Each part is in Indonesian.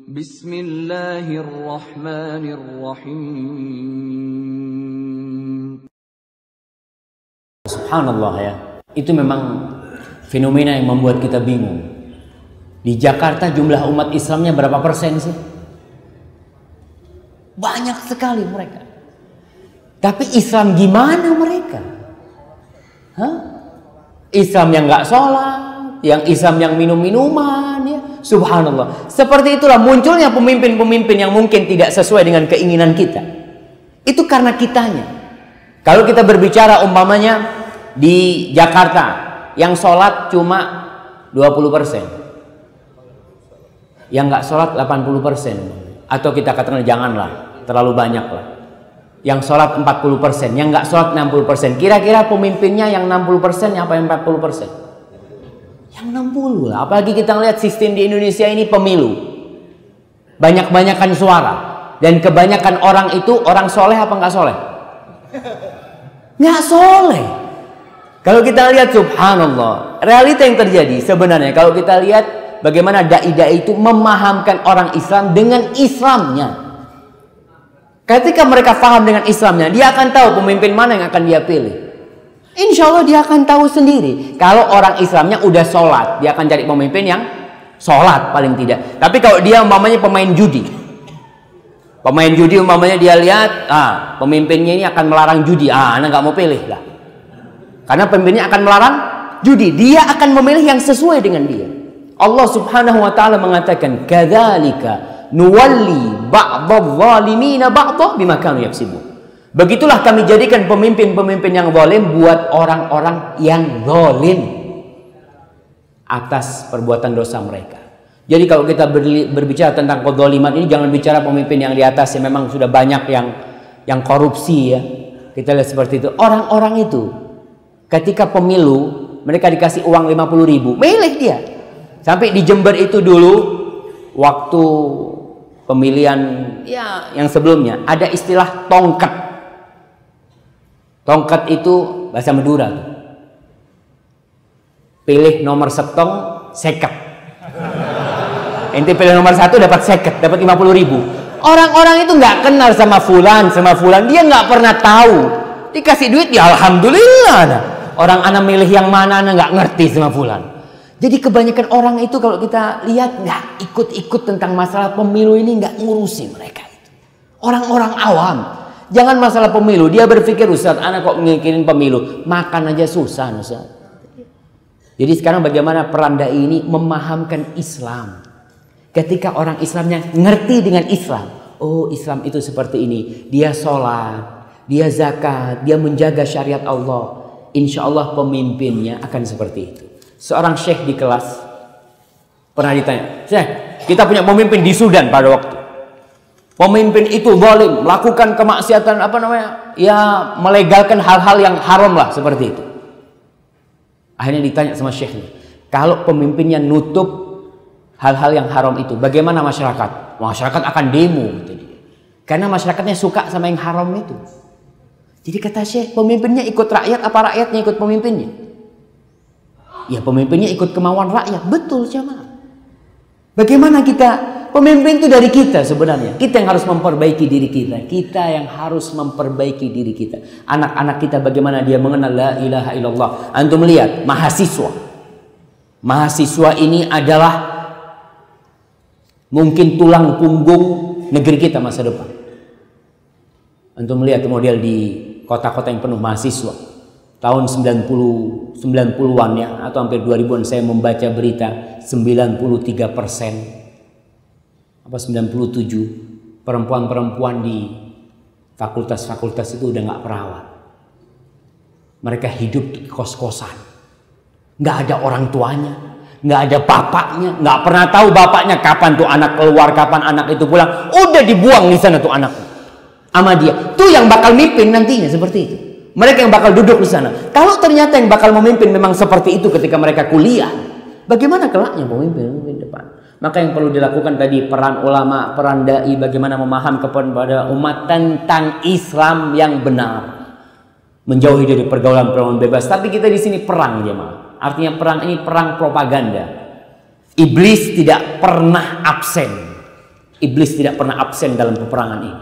Bismillahirrahmanirrahim. Subhanallah ya, itu memang fenomena yang membuat kita bingung. Di Jakarta jumlah umat Islamnya berapa persen sih? Banyak sekali mereka. Tapi Islam gimana mereka? Islam yang nggak sholat, yang Islam yang minum-minuman, ya. Subhanallah. Seperti itulah munculnya pemimpin-pemimpin yang mungkin tidak sesuai dengan keinginan kita. Itu karena kitanya. Kalau kita berbicara umpamanya di Jakarta, yang sholat cuma 20%, yang nggak sholat 80%, atau kita katakan janganlah, terlalu banyak lah. Yang sholat 40%, yang nggak sholat 60%. Kira-kira pemimpinnya yang 60% apa yang 40%? Yang 60 lah. Apalagi kita lihat sistem di Indonesia ini pemilu. Banyak-banyakan suara. Dan kebanyakan orang itu orang soleh apa nggak soleh? Nggak soleh. Kalau kita lihat subhanallah, realita yang terjadi sebenarnya kalau kita lihat bagaimana dai-dai itu memahamkan orang Islam dengan Islamnya. Ketika mereka paham dengan Islamnya, dia akan tahu pemimpin mana yang akan dia pilih. Insya Allah dia akan tahu sendiri. Kalau orang Islamnya udah sholat, dia akan cari pemimpin yang sholat paling tidak. Tapi kalau dia umpamanya pemain judi, umpamanya dia lihat, pemimpinnya ini akan melarang judi, anak nggak mau pilih lah. Karena pemimpinnya akan melarang judi, dia akan memilih yang sesuai dengan dia. Allah Subhanahu wa taala mengatakan, "Kadzalika nuwalli ba'dadh zalimina ba'dha bima kanu yaksibun." Begitulah kami jadikan pemimpin-pemimpin yang zalim buat orang-orang yang zalim atas perbuatan dosa mereka. Jadi kalau kita berbicara tentang kezaliman ini, jangan bicara pemimpin yang di atas yang memang sudah banyak yang korupsi ya. Kita lihat seperti itu. Orang-orang itu ketika pemilu mereka dikasih uang 50.000, milih dia. Sampai di Jember itu dulu waktu pemilihan ya yang sebelumnya ada istilah tongkat. Tongkat itu bahasa Madura. Pilih nomor setong seket. Ente pilih nomor 1 dapat seket, dapat 50.000. Orang-orang itu nggak kenal sama fulan, dia nggak pernah tahu. Dikasih duit ya alhamdulillah. Orang anak milih yang mana nggak ngerti sama fulan. Jadi kebanyakan orang itu kalau kita lihat nggak ikut-ikut tentang masalah pemilu ini, nggak ngurusi mereka itu. Orang-orang awam. Jangan masalah pemilu, dia berpikir Ustaz, anak kok mikirin pemilu, makan aja susah Ustaz. Jadi sekarang bagaimana peran dai ini memahamkan Islam. Ketika orang Islamnya ngerti dengan Islam, oh Islam itu seperti ini, dia sholat, dia zakat, dia menjaga syariat Allah. Insya Allah pemimpinnya akan seperti itu. Seorang syekh di kelas pernah ditanya, "Syekh, kita punya pemimpin di Sudan pada waktu. Pemimpin itu zalim, melakukan kemaksiatan ya melegalkan hal-hal yang haram lah seperti itu." Akhirnya ditanya sama syekh, "Kalau pemimpinnya nutup hal-hal yang haram itu, bagaimana masyarakat?" "Masyarakat akan demo," gitu dia. Karena masyarakatnya suka sama yang haram itu. Jadi kata syekh, pemimpinnya ikut rakyat apa rakyatnya ikut pemimpinnya? Ya pemimpinnya ikut kemauan rakyat. Betul jemaah. Bagaimana kita? Pemimpin itu dari kita sebenarnya. Kita yang harus memperbaiki diri kita. Kita yang harus memperbaiki diri kita. Anak-anak kita bagaimana dia mengenal la ilaha illallah. Antum lihat mahasiswa. Mahasiswa ini adalah mungkin tulang punggung negeri kita masa depan. Antum lihat model di kota-kota yang penuh mahasiswa. Tahun 90-an ya, atau hampir 2000-an saya membaca berita 93% apa 97 perempuan-perempuan di fakultas-fakultas itu udah nggak perawat. Mereka hidup di kos-kosan, nggak ada orang tuanya, nggak ada bapaknya, nggak pernah tahu bapaknya kapan tuh anak keluar, kapan anak itu pulang, udah dibuang di sana tuh anak sama dia. Tuh yang bakal mimpin nantinya seperti itu. Mereka yang bakal duduk di sana. Kalau ternyata yang bakal memimpin memang seperti itu ketika mereka kuliah, bagaimana kelaknya pemimpin depan? Maka yang perlu dilakukan tadi peran ulama, peran dai, bagaimana memaham kepada umat tentang Islam yang benar, menjauhi dari pergaulan-pergaulan bebas. Tapi kita di sini perang jemaah. Artinya perang ini perang propaganda. Iblis tidak pernah absen Iblis tidak pernah absen dalam peperangan ini.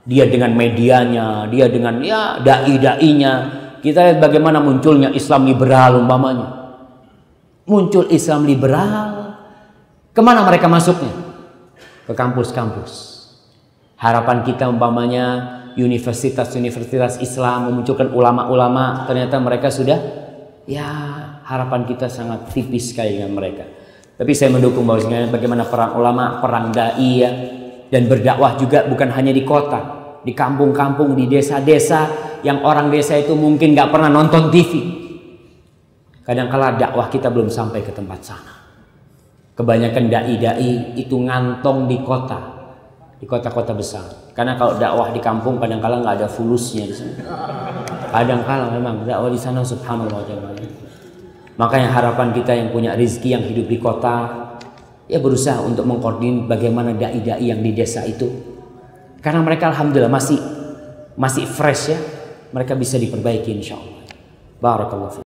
Dia dengan medianya, dia dengan ya dai-dainya. Kita lihat bagaimana munculnya Islam liberal umpamanya. Muncul Islam liberal. Kemana mereka masuknya? Ke kampus-kampus. Harapan kita umpamanya universitas-universitas Islam memunculkan ulama-ulama, ternyata mereka sudah, ya harapan kita sangat tipis sekali dengan mereka. Tapi saya mendukung bahwasanya bagaimana perang ulama, perang dai ya, dan berdakwah juga bukan hanya di kota, di kampung-kampung, di desa-desa yang orang desa itu mungkin nggak pernah nonton TV. Kadang-kala dakwah kita belum sampai ke tempat sana. Kebanyakan dai-dai itu ngantong di kota, di kota-kota besar. Karena kalau dakwah di kampung kadang-kala nggak ada fulusnya di sana. Kadang-kala memang dakwah di sana subhanallah. Makanya harapan kita yang punya rezeki yang hidup di kota, ya berusaha untuk mengkoordinir bagaimana dai-dai yang di desa itu. Karena mereka alhamdulillah masih fresh ya, mereka bisa diperbaiki insyaallah. Barakallahu fiik.